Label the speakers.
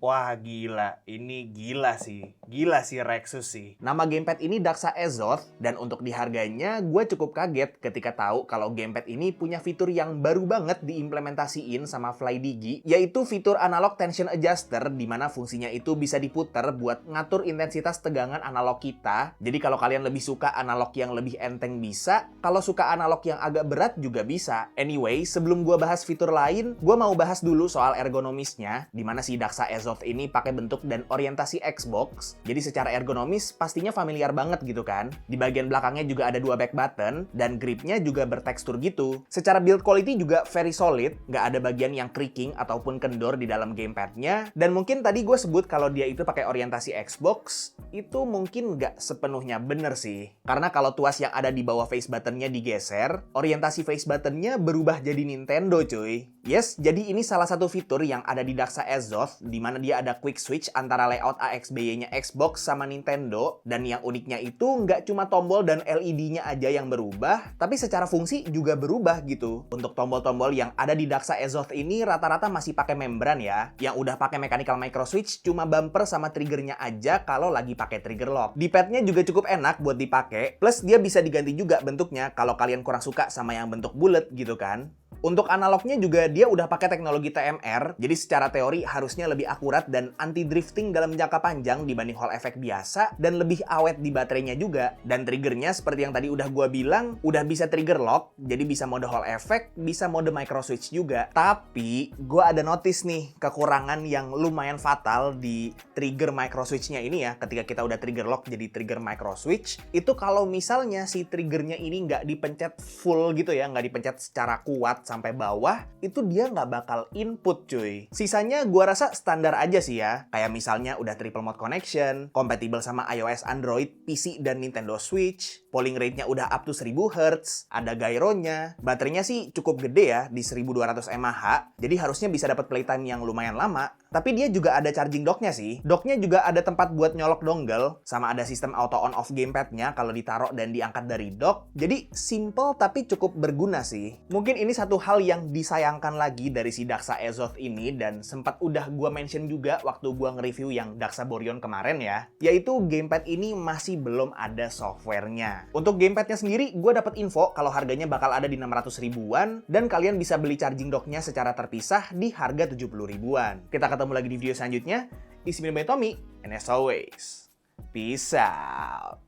Speaker 1: Wah gila, ini gila sih. Gila sih Rexus sih.
Speaker 2: Nama gamepad ini Daxa Azoth, dan untuk di harganya gue cukup kaget ketika tahu kalau gamepad ini punya fitur yang baru banget diimplementasiin sama FlyDigi, yaitu fitur analog tension adjuster, di mana fungsinya itu bisa diputer buat ngatur intensitas tegangan analog kita. Jadi kalau kalian lebih suka analog yang lebih enteng bisa, kalau suka analog yang agak berat juga bisa. Anyway, sebelum gue bahas fitur lain, gue mau bahas dulu soal ergonomisnya, di mana si Daxa Azoth ini pakai bentuk dan orientasi Xbox. Jadi secara ergonomis pastinya familiar banget gitu kan. Di bagian belakangnya juga ada 2 back button dan gripnya juga bertekstur gitu. Secara build quality juga very solid, nggak ada bagian yang creaking ataupun kendor di dalam gamepadnya. Dan mungkin tadi gue sebut kalau dia itu pakai orientasi Xbox, itu mungkin nggak sepenuhnya bener sih. Karena kalau tuas yang ada di bawah face buttonnya digeser, orientasi face buttonnya berubah jadi Nintendo cuy. Yes, jadi ini salah satu fitur yang ada di Daxa Azoth, di mana dia ada quick switch antara layout AXBY-nya Xbox sama Nintendo, dan yang uniknya itu nggak cuma tombol dan LED-nya aja yang berubah, tapi secara fungsi juga berubah gitu. Untuk tombol-tombol yang ada di Daxa Azoth ini rata-rata masih pakai membran ya, yang udah pakai mechanical micro switch cuma bumper sama triggernya aja kalau lagi pakai trigger lock. Di padnya juga cukup enak buat dipakai, plus dia bisa diganti juga bentuknya kalau kalian kurang suka sama yang bentuk bulat gitu kan. Untuk analognya juga dia udah pakai teknologi TMR, jadi secara teori harusnya lebih akurat dan anti-drifting dalam jangka panjang dibanding Hall effect biasa, dan lebih awet di baterainya juga. Dan triggernya seperti yang tadi udah gua bilang, udah bisa trigger lock, jadi bisa mode Hall effect, bisa mode micro switch juga. Tapi, gua ada notice nih, kekurangan yang lumayan fatal di trigger micro switch-nya ini ya, ketika kita udah trigger lock jadi trigger micro switch, itu kalau misalnya si triggernya ini nggak dipencet full gitu ya, nggak dipencet secara kuat sampai bawah, itu dia nggak bakal input cuy. Sisanya gua rasa standar aja sih ya. Kayak misalnya udah triple mode connection, kompatibel sama iOS, Android, PC, dan Nintendo Switch, polling rate-nya udah up to 1000 Hz, ada gyronya, baterainya sih cukup gede ya, di 1200 mAh, jadi harusnya bisa dapat playtime yang lumayan lama. Tapi dia juga ada charging dock-nya sih. Dock-nya juga ada tempat buat nyolok dongle, sama ada sistem auto on-off gamepad-nya kalau ditaruh dan diangkat dari dock. Jadi simple tapi cukup berguna sih. Mungkin ini satu hal yang disayangkan lagi dari si Daxa Azoth ini, dan sempat udah gua mention juga waktu gua nge-review yang Daxa Boryon kemarin ya, yaitu gamepad ini masih belum ada software-nya. Untuk gamepadnya sendiri, gua dapat info kalau harganya bakal ada di 600 ribuan, dan kalian bisa beli charging dock-nya secara terpisah di harga 70 ribuan. Kita ketemu lagi di video selanjutnya. It's me, Tommy, and as always, peace out.